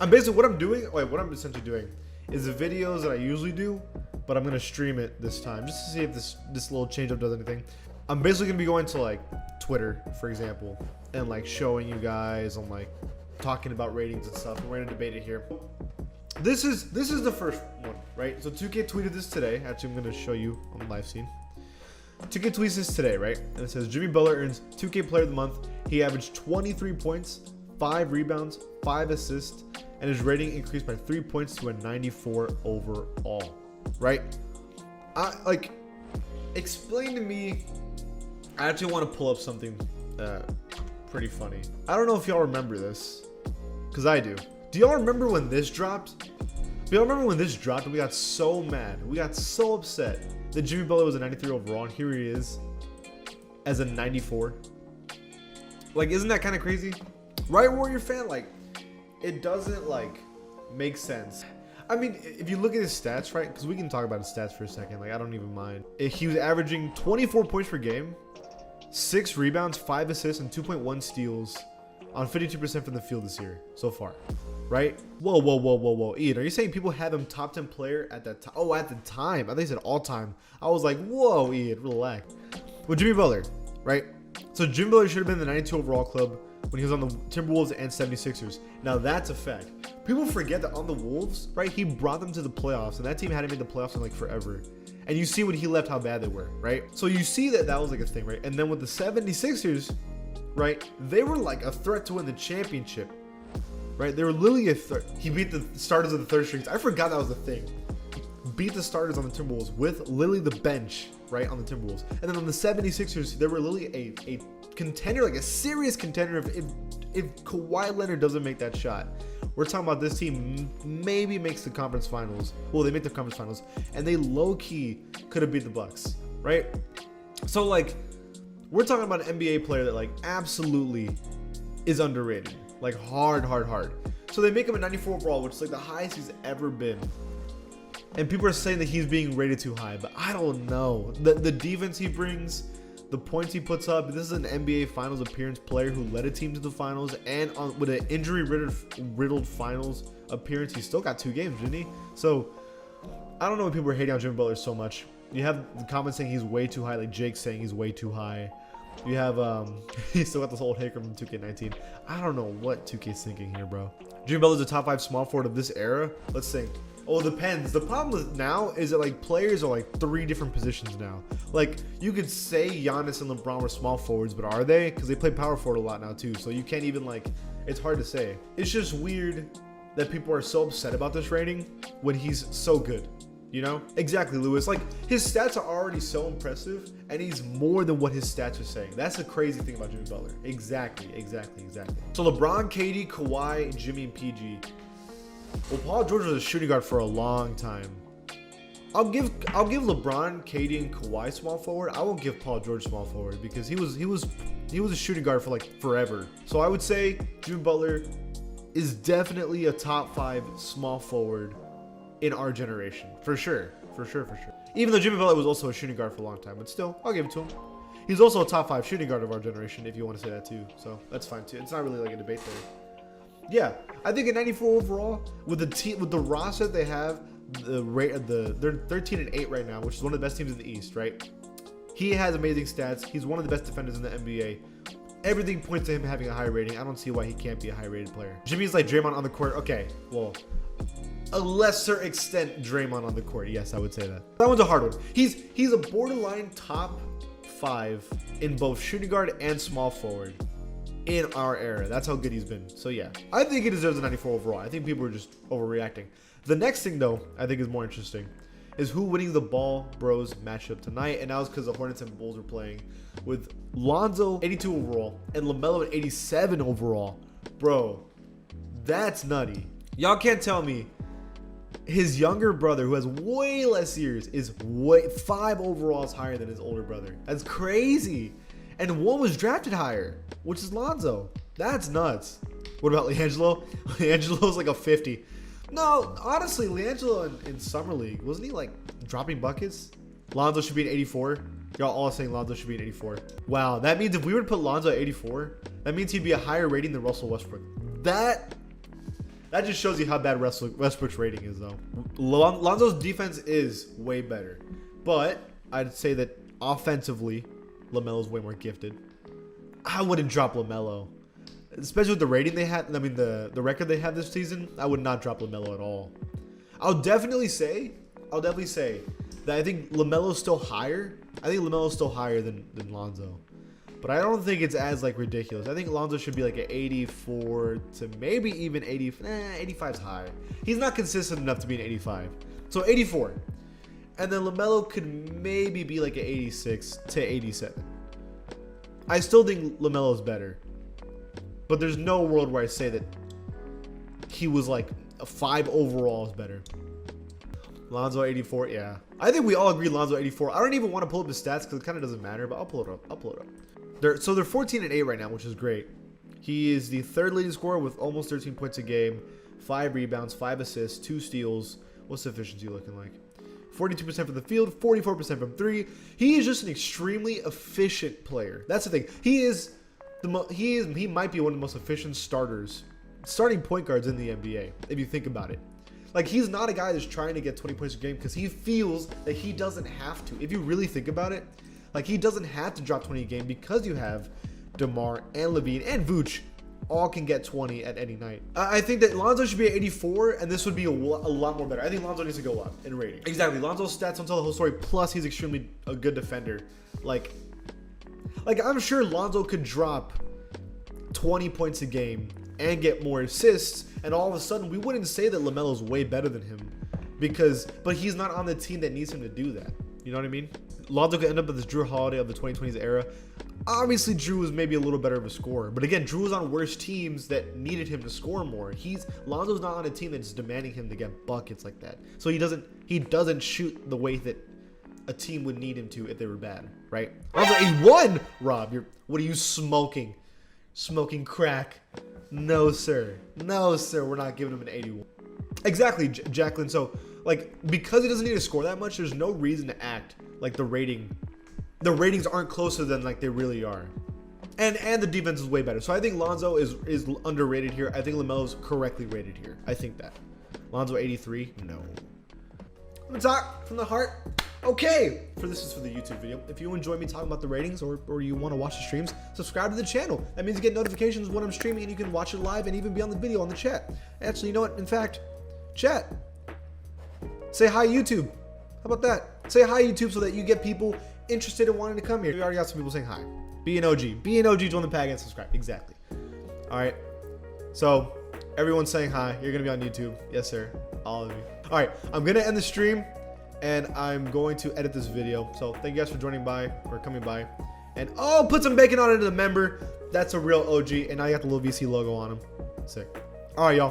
basically what I'm doing, what I'm essentially doing is the videos that I usually do, but I'm gonna stream it this time just to see if this little change up does anything. I'm basically gonna be going to like Twitter, for example, and like showing you guys on like talking about ratings and stuff. And we're gonna debate it here. This is the first one, right? So 2K tweeted this today. Actually, I'm gonna show you on the live scene. 2K tweets this today, right? And it says Jimmy Butler earns 2K Player of the Month. He averaged 23 points, 5 rebounds, 5 assists, and his rating increased by 3 points to a 94 overall, right? Explain to me. I actually want to pull up something pretty funny. I don't know if y'all remember this, because I do. Do y'all remember when this dropped? Do y'all remember when this dropped and we got so mad? We got so upset that Jimmy Butler was a 93 overall, and here he is as a 94. Like, isn't that kind of crazy? Right, Warrior fan? Like, it doesn't, like, make sense. I mean, if you look at his stats, right? Because we can talk about his stats for a second. Like, I don't even mind. He was averaging 24 points per game, 6 rebounds, 5 assists, and 2.1 steals on 52% from the field this year so far, right? Whoa. Ian, are you saying people have him top 10 player at that time? Oh, at the time. I think he said all time. I was like, whoa, Ian, relax. Well, Jimmy Butler, right? So Jimmy Butler should have been in the 92 overall club when he was on the Timberwolves and 76ers. Now that's a fact. People forget that on the Wolves, right? He brought them to the playoffs, and that team hadn't made the playoffs in like forever. And you see when he left how bad they were, right? So you see that was like a thing, right? And then with the 76ers, right? They were like a threat to win the championship, right? They were literally a threat. He beat the starters of the third strings. I forgot that was a thing. Beat the starters on the Timberwolves with literally the bench, right, on the Timberwolves. And then on the 76ers, they were literally a contender, like a serious contender if Kawhi Leonard doesn't make that shot. We're talking about this team maybe makes the conference finals. Well, they make the conference finals, and they low-key could have beat the Bucks, right? So, like, we're talking about an NBA player that, like, absolutely is underrated. Like, hard. So they make him a 94 overall, which is, like, the highest he's ever been. And people are saying that he's being rated too high, but I don't know. The defense he brings, the points he puts up. This is an NBA Finals appearance player who led a team to the finals, and with an injury-riddled finals appearance, he still got 2 games, didn't he? So I don't know why people are hating on Jimmy Butler so much. You have the comments saying he's way too high, like Jake saying he's way too high. You have he still got this old hater from 2K19. I don't know what 2K's thinking here, bro. Jimmy Butler's a top 5 small forward of this era. Let's think. Oh, it depends. The problem with now is that, like, players are like 3 different positions now. Like, you could say Giannis and LeBron were small forwards, but are they? Because they play power forward a lot now too. So you can't even, like, it's hard to say. It's just weird that people are so upset about this rating when he's so good. You know? Exactly, Lewis. Like, his stats are already so impressive, and he's more than what his stats are saying. That's the crazy thing about Jimmy Butler. Exactly. So LeBron, KD, Kawhi, Jimmy, and PG. Well, Paul George was a shooting guard for a long time. I'll give LeBron, KD, and Kawhi small forward. I won't give Paul George small forward because he was a shooting guard for like forever. So I would say Jimmy Butler is definitely a top 5 small forward in our generation, for sure. Even though Jimmy Butler was also a shooting guard for a long time, but still, I'll give it to him. He's also a top 5 shooting guard of our generation, if you want to say that too. So that's fine too. It's not really like a debate there. Yeah, I think a 94 overall with the roster they have, they're 13-8 right now, which is one of the best teams in the East, right? He has amazing stats. He's one of the best defenders in the NBA. Everything points to him having a high rating. I don't see why he can't be a high-rated player. Jimmy's like Draymond on the court. Okay, well, a lesser extent Draymond on the court. Yes, I would say that. That one's a hard one. He's a borderline top 5 in both shooting guard and small forward in our era. That's how good he's been. So yeah, I think he deserves a 94 overall. I think people are just overreacting. The next thing though, I think is more interesting, is who winning the Ball Bros matchup tonight. And that was because the Hornets and Bulls were playing with Lonzo 82 overall and LaMelo at 87 overall. Bro, that's nutty. Y'all can't tell me his younger brother, who has way less years, is 5 overalls higher than his older brother. That's crazy. And one was drafted higher, which is Lonzo. That's nuts. What about LiAngelo? LiAngelo's like a 50. No, honestly, LiAngelo in Summer League, wasn't he like dropping buckets? Lonzo should be an 84. Y'all all saying Lonzo should be an 84. Wow, that means if we were to put Lonzo at 84, that means he'd be a higher rating than Russell Westbrook. That just shows you how bad Westbrook's rating is, though. Lonzo's defense is way better. But I'd say that offensively, LaMelo's way more gifted. I wouldn't drop LaMelo. Especially with the rating they had. I mean, the record they had this season, I would not drop LaMelo at all. I'll definitely say that I think LaMelo's still higher. I think LaMelo's still higher than Lonzo. But I don't think it's as like ridiculous. I think Lonzo should be like an 84 to maybe even 80. 85's high. He's not consistent enough to be an 85. So 84. And then LaMelo could maybe be like an 86 to 87. I still think LaMelo's better. But there's no world where I say that he was like a 5 overall is better. Lonzo 84, yeah. I think we all agree Lonzo 84. I don't even want to pull up the stats because it kind of doesn't matter, but I'll pull it up. They're 14-8 right now, which is great. He is the third leading scorer with almost 13 points a game, 5 rebounds, 5 assists, 2 steals. What's the efficiency looking like? 42% from the field, 44% from 3. He is just an extremely efficient player. That's the thing. He might be one of the most efficient starting point guards in the NBA, if you think about it. Like, he's not a guy that's trying to get 20 points a game because he feels that he doesn't have to. If you really think about it, like, he doesn't have to drop 20 a game because you have DeMar and Levine and Vooch all can get 20 at any night. I think that Lonzo should be at 84, and this would be a lot more better. I think Lonzo needs to go up in rating. Exactly. Lonzo's stats don't tell the whole story. Plus, he's extremely a good defender. Like I'm sure Lonzo could drop 20 points a game and get more assists, and all of a sudden we wouldn't say that LaMelo's way better than him but he's not on the team that needs him to do that. You know what I mean? Lonzo could end up with this Drew Holiday of the 2020s era. Obviously, Drew was maybe a little better of a scorer, but again, Drew was on worse teams that needed him to score more. Lonzo's not on a team that's demanding him to get buckets like that, so he doesn't shoot the way that a team would need him to if they were bad, right? Lonzo 81. Rob, what are you smoking? Smoking crack? No, sir. No, sir. We're not giving him an 81. Exactly, Jacqueline. So, like, because he doesn't need to score that much, there's no reason to act like the ratings aren't closer than like they really are. And the defense is way better. So I think Lonzo is underrated here. I think LaMelo's correctly rated here. I think that. Lonzo 83? No. I'm gonna talk from the heart. Okay, this is for the YouTube video. If you enjoy me talking about the ratings or you want to watch the streams, subscribe to the channel. That means you get notifications when I'm streaming and you can watch it live and even be on the video on the chat. Actually, you know what? In fact, chat. Say hi, YouTube. How about that? Say hi, YouTube, so that you get people interested in wanting to come here. We already got some people saying hi. Be an OG. Be an OG, join the pack and subscribe. Exactly. All right. So everyone's saying hi. You're going to be on YouTube. Yes, sir. All of you. All right. I'm going to end the stream. And I'm going to edit this video. So thank you guys for joining by or coming by. And put some bacon on it to the member. That's a real OG. And now you got the little VC logo on him. Sick. All right, y'all.